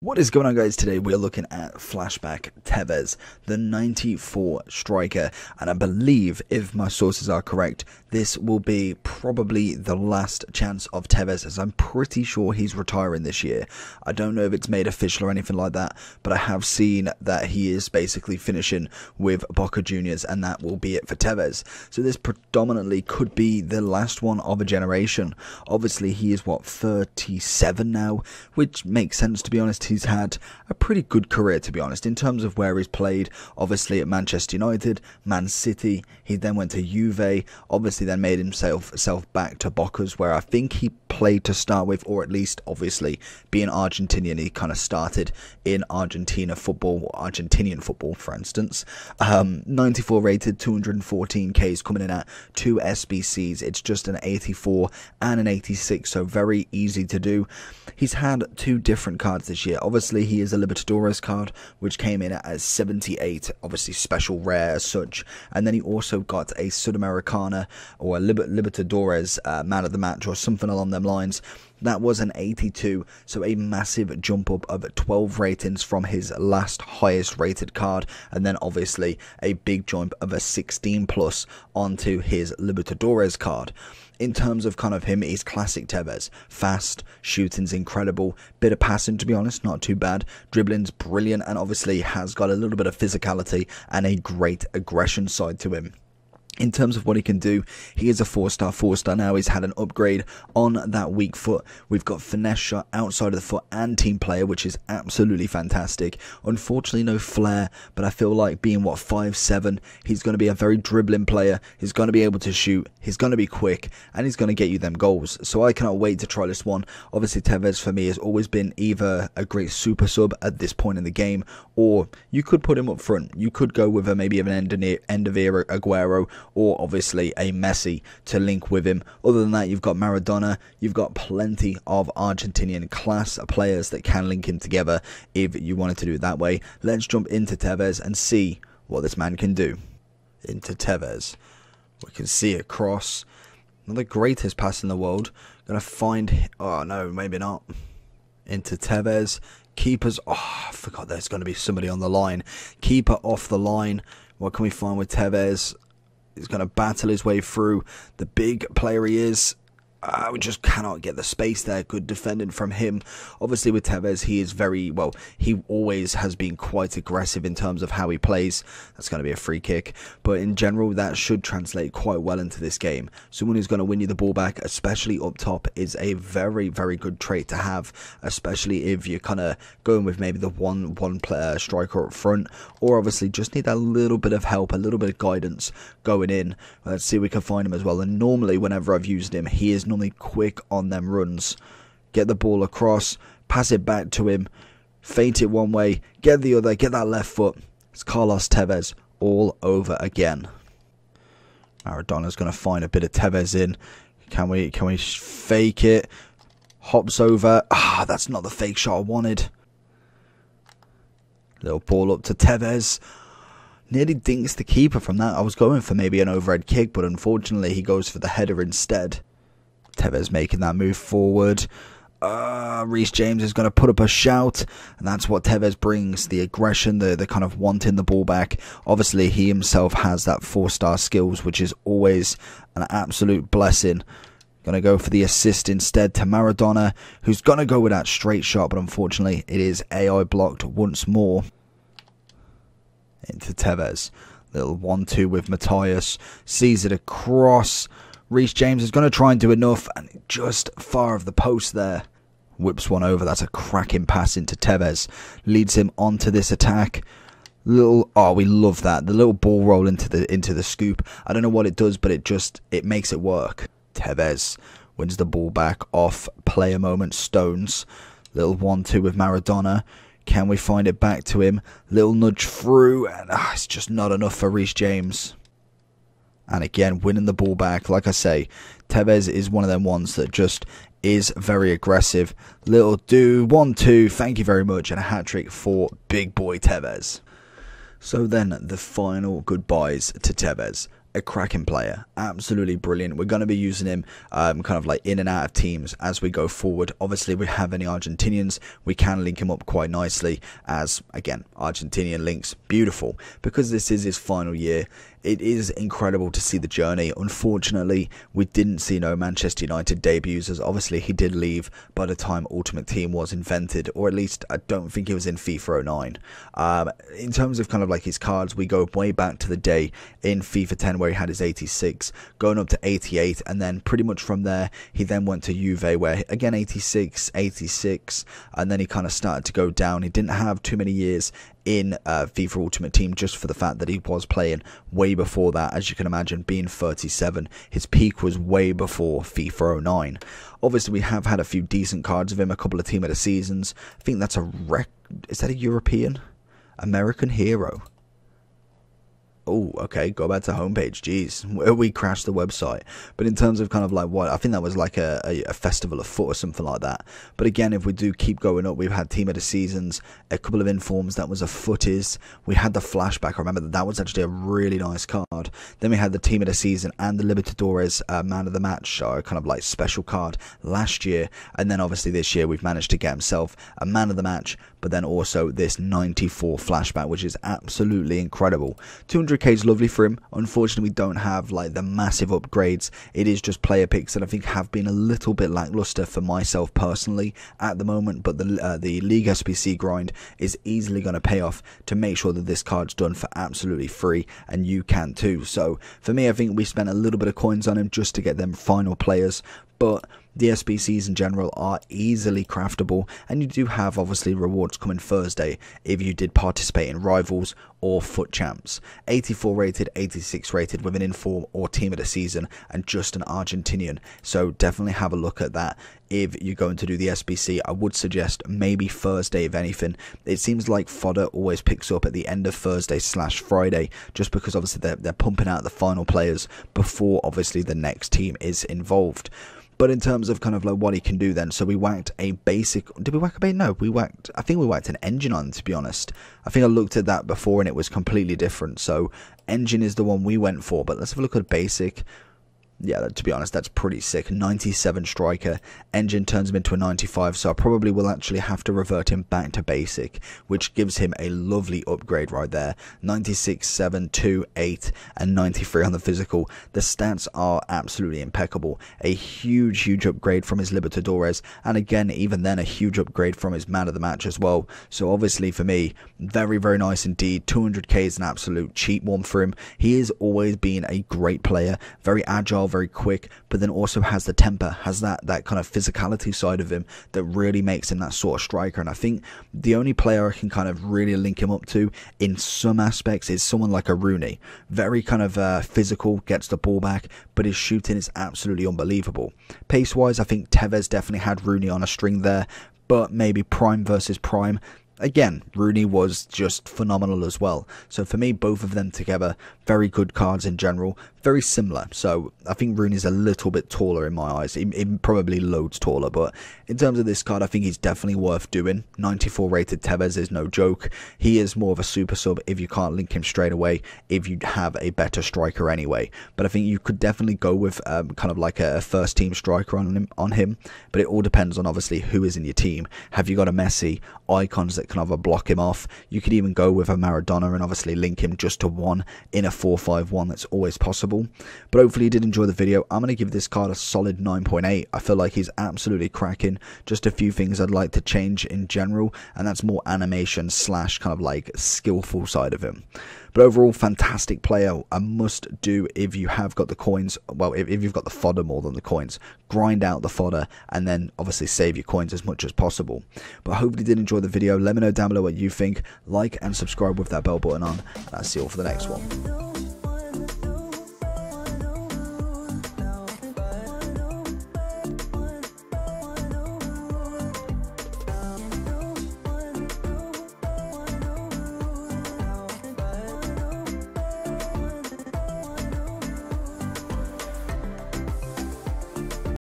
What is going on, guys? Today we're looking at Flashback Tevez, the 94 striker, and I believe, if my sources are correct, this will be probably the last chance of Tevez, as I'm pretty sure he's retiring this year. I don't know if it's made official or anything like that, but I have seen that he is basically finishing with Boca Juniors, and that will be it for Tevez. So this predominantly could be the last one of a generation. Obviously, he is, 37 now, which makes sense, to be honest. He's had a pretty good career, to be honest, in terms of where he's played. Obviously at Manchester United, Man City, he then went to Juve, obviously then made himself back to Boca's, where I think he played to start with, or at least, obviously, being Argentinian, he kind of started in Argentinian football, for instance. 94 rated, 214 Ks, coming in at 2 SBCs. It's just an 84 and an 86, so very easy to do. He's had two different cards this year. Obviously, he is a Libertadores card, which came in at 78, obviously special rare as such. And then he also got a Sudamericana, or a Libertadores man of the match, or something along them lines. That was an 82, so a massive jump up of 12 ratings from his last highest rated card, and then obviously a big jump of a 16 plus onto his Libertadores card. In terms of kind of him, he's classic Tevez. Fast, shooting's incredible, bit of passing, to be honest, not too bad. Dribbling's brilliant, and obviously has got a little bit of physicality and a great aggression side to him. In terms of what he can do, he is a 4-star now. He's had an upgrade on that weak foot. We've got finesse shot outside of the foot and team player, which is absolutely fantastic. Unfortunately, no flair, but I feel like being, 5'7", he's going to be a very dribbling player. He's going to be able to shoot. He's going to be quick, and he's going to get you them goals. So I cannot wait to try this one. Obviously, Tevez, for me, has always been either a great super sub at this point in the game, or you could put him up front. You could go with maybe an end of era Aguero, or obviously a Messi to link with him. Other than that, you've got Maradona. You've got plenty of Argentinian class players that can link him together if you wanted to do it that way. Let's jump into Tevez and see what this man can do. Into Tevez. We can see a cross. Not the greatest pass in the world. Gonna find... Oh, no, maybe not. Into Tevez. Keepers... Oh, I forgot there's going to be somebody on the line. Keeper off the line. What can we find with Tevez? He's going to battle his way through. The big player he is. We just cannot get the space there. Good defending from him. Obviously with Tevez, he is very, he always has been quite aggressive in terms of how he plays. That's going to be a free kick. But in general, that should translate quite well into this game. Someone who's going to win you the ball back, especially up top, is a very, very good trait to have. Especially if you're kind of going with maybe the one player striker up front. Or obviously just need a little bit of help, a little bit of guidance going in. Let's see if we can find him as well. And normally, whenever I've used him, he is normally quick on them runs. Get the ball across, pass it back to him, feint it one way, get the other, get that left foot. It's Carlos Tevez all over again. Maradona's going to find a bit of Tevez in. Can we fake it? Hops over. That's not the fake shot I wanted. Little ball up to Tevez. Nearly dinks the keeper from that. I was going for maybe an overhead kick, but unfortunately he goes for the header instead. Tevez making that move forward. Reece James is going to put up a shout, and that's what Tevez brings, the aggression, the kind of wanting the ball back. Obviously, he himself has that 4-star skills, which is always an absolute blessing. Going to go for the assist instead to Maradona, who's going to go with that straight shot, but unfortunately, it is AI blocked once more. Into Tevez. Little 1-2 with Matthias. Sees it across. Reece James is going to try and do enough, and just far of the post there. Whips one over. That's a cracking pass into Tevez. Leads him onto this attack. We love that. The little ball roll into the scoop. I don't know what it does, but it makes it work. Tevez wins the ball back off player moment Stones. Little 1-2 with Maradona. Can we find it back to him? Little nudge through, and it's just not enough for Reece James. And again, winning the ball back. Like I say, Tevez is one of them ones that just is very aggressive. Little do 1-2, thank you very much, and a hat-trick for big boy Tevez. So then, the final goodbyes to Tevez. a cracking player, absolutely brilliant. We're going to be using him kind of like in and out of teams as we go forward. Obviously, if we have any Argentinians, we can link him up quite nicely, as again, Argentinian links, beautiful. Because this is his final year, it is incredible to see the journey. Unfortunately, we didn't see no Manchester United debuts, as obviously he did leave by the time Ultimate Team was invented, or at least I don't think he was in FIFA 09. In terms of kind of like his cards, we go way back to the day in FIFA 10 where he had his 86, going up to 88, and then pretty much from there, he then went to Juve where again 86, 86, and then he kind of started to go down. He didn't have too many years in FIFA Ultimate Team, just for the fact that he was playing way before that. As you can imagine, being 37, his peak was way before FIFA 09. Obviously, we have had a few decent cards of him, a couple of Team of the Seasons. I think that's is that a European? American hero? Oh, okay, go back to homepage. Jeez, we crashed the website. But in terms of kind of like what, I think that was like a festival of foot or something like that. But again, if we do keep going up, we've had Team of the Seasons, a couple of informs, that was a footies. We had the Flashback, I remember that was actually a really nice card. Then we had the Team of the Season and the Libertadores Man of the Match, kind of like special card last year. And then obviously this year we've managed to get himself a Man of the Match, but then also this 94 Flashback, which is absolutely incredible. 200k is lovely for him. Unfortunately, we don't have like the massive upgrades. It is just player picks that I think have been a little bit lackluster for myself personally at the moment, but the League SBC grind is easily going to pay off to make sure that this card's done for absolutely free, and you can too. So for me, I think we spent a little bit of coins on him just to get them final players, but the SBCs in general are easily craftable, and you do have obviously rewards coming Thursday if you did participate in Rivals or Foot Champs. 84 rated, 86 rated with an inform or Team of the Season and just an Argentinian. So definitely have a look at that. If you're going to do the SBC, I would suggest maybe Thursday if anything. It seems like fodder always picks up at the end of Thursday/Friday, just because obviously they're pumping out the final players before obviously the next team is involved. But in terms of kind of like what he can do then, so we whacked a basic, did we whack a basic? No, I think we whacked an engine on, to be honest. I think I looked at that before and it was completely different. So engine is the one we went for, but let's have a look at basic. Yeah, to be honest, that's pretty sick. 97 striker, engine turns him into a 95, so I probably will actually have to revert him back to basic, which gives him a lovely upgrade right there. 96, 7, 2, 8, and 93 on the physical. The stats are absolutely impeccable. A huge upgrade from his Libertadores, and again, even then, a huge upgrade from his Man of the Match as well. So obviously for me, very nice indeed. 200k is an absolute cheap one for him. He has always been a great player, very agile, very quick, but then also has the temper, has that kind of physicality side of him that really makes him that sort of striker. And I think the only player I can kind of really link him up to in some aspects is someone like a Rooney. Very kind of physical, gets the ball back, but his shooting is absolutely unbelievable. Pace wise, I think Tevez definitely had Rooney on a string there, but maybe prime versus prime, again, Rooney was just phenomenal as well. So for me, both of them together, very good cards in general, very similar. So I think Rooney's a little bit taller in my eyes, he probably loads taller, but in terms of this card, I think he's definitely worth doing. 94 rated Tevez is no joke. He is more of a super sub if you can't link him straight away, if you have a better striker anyway. But I think you could definitely go with kind of like a first team striker on him, but it all depends on obviously who is in your team. Have you got a Messi, icons that can either block him off? You could even go with a Maradona and obviously link him just to one in a 4-5-1. That's always possible. But hopefully you did enjoy the video. I'm going to give this card a solid 9.8. I feel like he's absolutely cracking. Just a few things I'd like to change in general, and that's more animation slash kind of like skillful side of him. But overall, fantastic player. A must do if you have got the coins. Well, if you've got the fodder more than the coins, grind out the fodder and then obviously save your coins as much as possible. But I hope you did enjoy the video. Let me know down below what you think. Like and subscribe with that bell button on, and I'll see you all for the next one.